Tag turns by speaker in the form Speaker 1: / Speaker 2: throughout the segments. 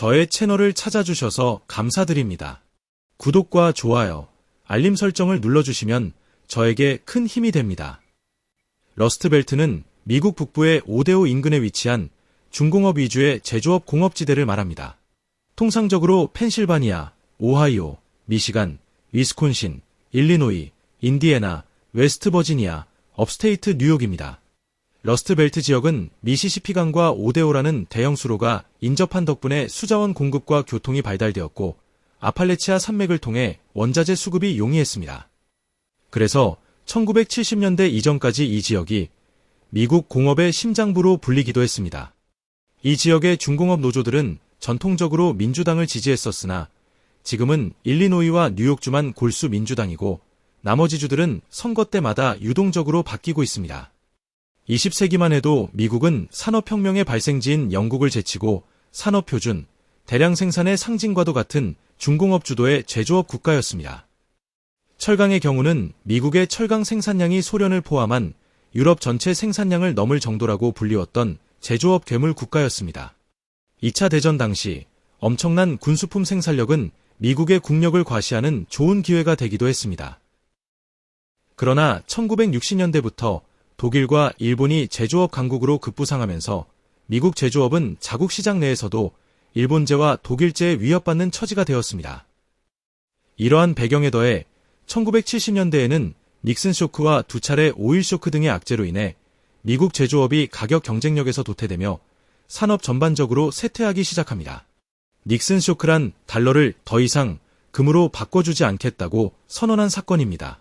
Speaker 1: 저의 채널을 찾아주셔서 감사드립니다. 구독과 좋아요, 알림 설정을 눌러주시면 저에게 큰 힘이 됩니다. 러스트벨트는 미국 북부의 오데오 인근에 위치한 중공업 위주의 제조업 공업지대를 말합니다. 통상적으로 펜실바니아, 오하이오, 미시간, 위스콘신, 일리노이, 인디애나, 웨스트버지니아, 업스테이트 뉴욕입니다. 러스트벨트 지역은 미시시피강과 오데오라는 대형 수로가 인접한 덕분에 수자원 공급과 교통이 발달되었고 아팔레치아 산맥을 통해 원자재 수급이 용이했습니다. 그래서 1970년대 이전까지 이 지역이 미국 공업의 심장부로 불리기도 했습니다. 이 지역의 중공업 노조들은 전통적으로 민주당을 지지했었으나 지금은 일리노이와 뉴욕주만 골수 민주당이고 나머지 주들은 선거 때마다 유동적으로 바뀌고 있습니다. 20세기만 해도 미국은 산업혁명의 발생지인 영국을 제치고 산업표준, 대량 생산의 상징과도 같은 중공업 주도의 제조업 국가였습니다. 철강의 경우는 미국의 철강 생산량이 소련을 포함한 유럽 전체 생산량을 넘을 정도라고 불리웠던 제조업 괴물 국가였습니다. 2차 대전 당시 엄청난 군수품 생산력은 미국의 국력을 과시하는 좋은 기회가 되기도 했습니다. 그러나 1960년대부터 독일과 일본이 제조업 강국으로 급부상하면서 미국 제조업은 자국 시장 내에서도 일본제와 독일제에 위협받는 처지가 되었습니다. 이러한 배경에 더해 1970년대에는 닉슨 쇼크와 두 차례 오일 쇼크 등의 악재로 인해 미국 제조업이 가격 경쟁력에서 도태되며 산업 전반적으로 쇠퇴하기 시작합니다. 닉슨 쇼크란 달러를 더 이상 금으로 바꿔주지 않겠다고 선언한 사건입니다.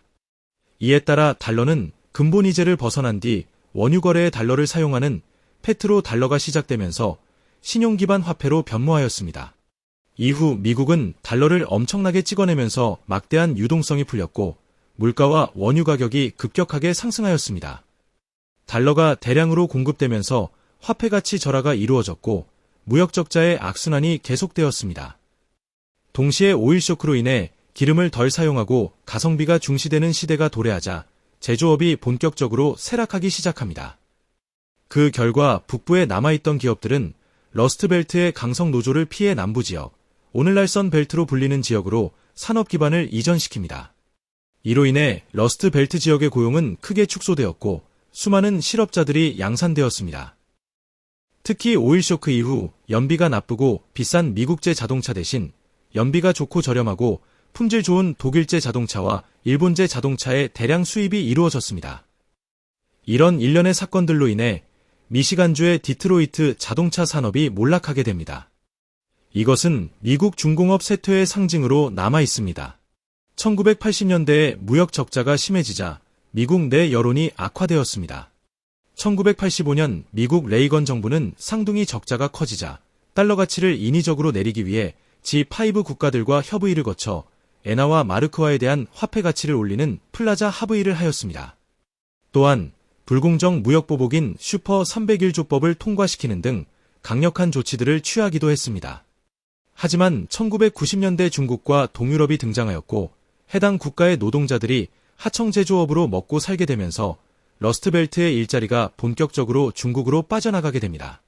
Speaker 1: 이에 따라 달러는 근본이제를 벗어난 뒤 원유 거래에 달러를 사용하는 페트로 달러가 시작되면서 신용 기반 화폐로 변모하였습니다. 이후 미국은 달러를 엄청나게 찍어내면서 막대한 유동성이 풀렸고 물가와 원유 가격이 급격하게 상승하였습니다. 달러가 대량으로 공급되면서 화폐 가치 절하가 이루어졌고 무역 적자의 악순환이 계속되었습니다. 동시에 오일 쇼크로 인해 기름을 덜 사용하고 가성비가 중시되는 시대가 도래하자 제조업이 본격적으로 쇠락하기 시작합니다. 그 결과 북부에 남아있던 기업들은 러스트벨트의 강성 노조를 피해 남부지역, 오늘날 선벨트로 불리는 지역으로 산업 기반을 이전시킵니다. 이로 인해 러스트벨트 지역의 고용은 크게 축소되었고 수많은 실업자들이 양산되었습니다. 특히 오일 쇼크 이후 연비가 나쁘고 비싼 미국제 자동차 대신 연비가 좋고 저렴하고 품질 좋은 독일제 자동차와 일본제 자동차의 대량 수입이 이루어졌습니다. 이런 일련의 사건들로 인해 미시간주의 디트로이트 자동차 산업이 몰락하게 됩니다. 이것은 미국 중공업 쇠퇴의 상징으로 남아 있습니다. 1980년대에 무역 적자가 심해지자 미국 내 여론이 악화되었습니다. 1985년 미국 레이건 정부는 쌍둥이 적자가 커지자 달러 가치를 인위적으로 내리기 위해 G5 국가들과 협의를 거쳐 엔화와 마르크화에 대한 화폐 가치를 올리는 플라자 합의를 하였습니다. 또한 불공정 무역 보복인 슈퍼 301조법을 통과시키는 등 강력한 조치들을 취하기도 했습니다. 하지만 1990년대 중국과 동유럽이 등장하였고 해당 국가의 노동자들이 하청 제조업으로 먹고 살게 되면서 러스트벨트의 일자리가 본격적으로 중국으로 빠져나가게 됩니다.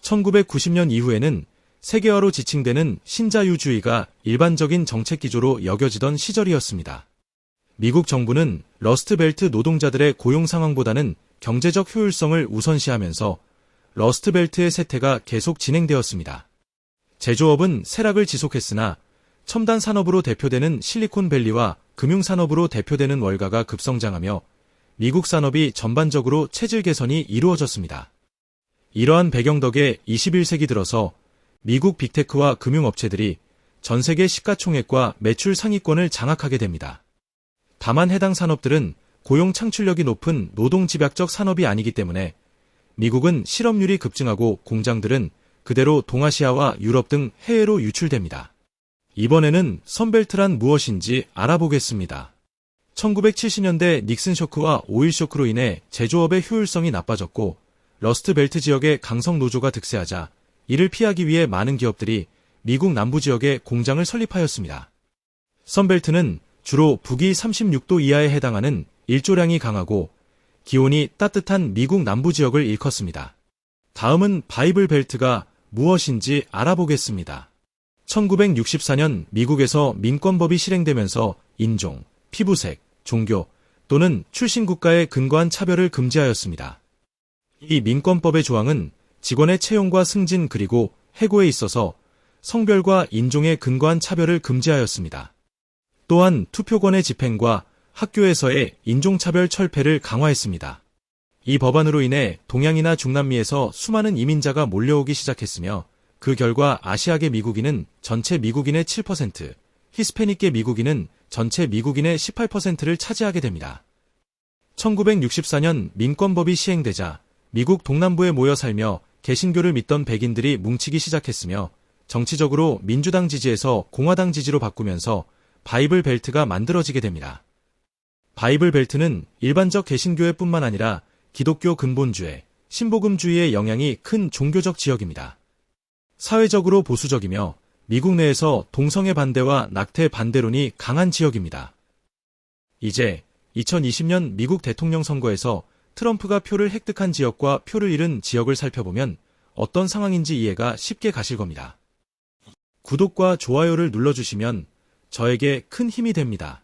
Speaker 1: 1990년 이후에는 세계화로 지칭되는 신자유주의가 일반적인 정책 기조로 여겨지던 시절이었습니다. 미국 정부는 러스트벨트 노동자들의 고용 상황보다는 경제적 효율성을 우선시하면서 러스트벨트의 쇠퇴가 계속 진행되었습니다. 제조업은 쇠락을 지속했으나 첨단 산업으로 대표되는 실리콘밸리와 금융산업으로 대표되는 월가가 급성장하며 미국 산업이 전반적으로 체질 개선이 이루어졌습니다. 이러한 배경 덕에 21세기 들어서 미국 빅테크와 금융업체들이 전 세계 시가총액과 매출 상위권을 장악하게 됩니다. 다만 해당 산업들은 고용 창출력이 높은 노동집약적 산업이 아니기 때문에 미국은 실업률이 급증하고 공장들은 그대로 동아시아와 유럽 등 해외로 유출됩니다. 이번에는 선벨트란 무엇인지 알아보겠습니다. 1970년대 닉슨 쇼크와 오일 쇼크로 인해 제조업의 효율성이 나빠졌고 러스트벨트 지역의 강성 노조가 득세하자 이를 피하기 위해 많은 기업들이 미국 남부 지역에 공장을 설립하였습니다. 선벨트는 주로 북위 36도 이하에 해당하는 일조량이 강하고 기온이 따뜻한 미국 남부 지역을 일컫습니다. 다음은 바이블 벨트가 무엇인지 알아보겠습니다. 1964년 미국에서 민권법이 실행되면서 인종, 피부색, 종교 또는 출신 국가에 근거한 차별을 금지하였습니다. 이 민권법의 조항은 직원의 채용과 승진 그리고 해고에 있어서 성별과 인종에 근거한 차별을 금지하였습니다. 또한 투표권의 집행과 학교에서의 인종차별 철폐를 강화했습니다. 이 법안으로 인해 동양이나 중남미에서 수많은 이민자가 몰려오기 시작했으며 그 결과 아시아계 미국인은 전체 미국인의 7%, 히스패닉계 미국인은 전체 미국인의 18%를 차지하게 됩니다. 1964년 민권법이 시행되자 미국 동남부에 모여 살며 개신교를 믿던 백인들이 뭉치기 시작했으며 정치적으로 민주당 지지에서 공화당 지지로 바꾸면서 바이블 벨트가 만들어지게 됩니다. 바이블 벨트는 일반적 개신교회 뿐만 아니라 기독교 근본주의, 신복음주의의 영향이 큰 종교적 지역입니다. 사회적으로 보수적이며 미국 내에서 동성애 반대와 낙태 반대론이 강한 지역입니다. 이제 2020년 미국 대통령 선거에서 트럼프가 표를 획득한 지역과 표를 잃은 지역을 살펴보면 어떤 상황인지 이해가 쉽게 가실 겁니다. 구독과 좋아요를 눌러주시면 저에게 큰 힘이 됩니다.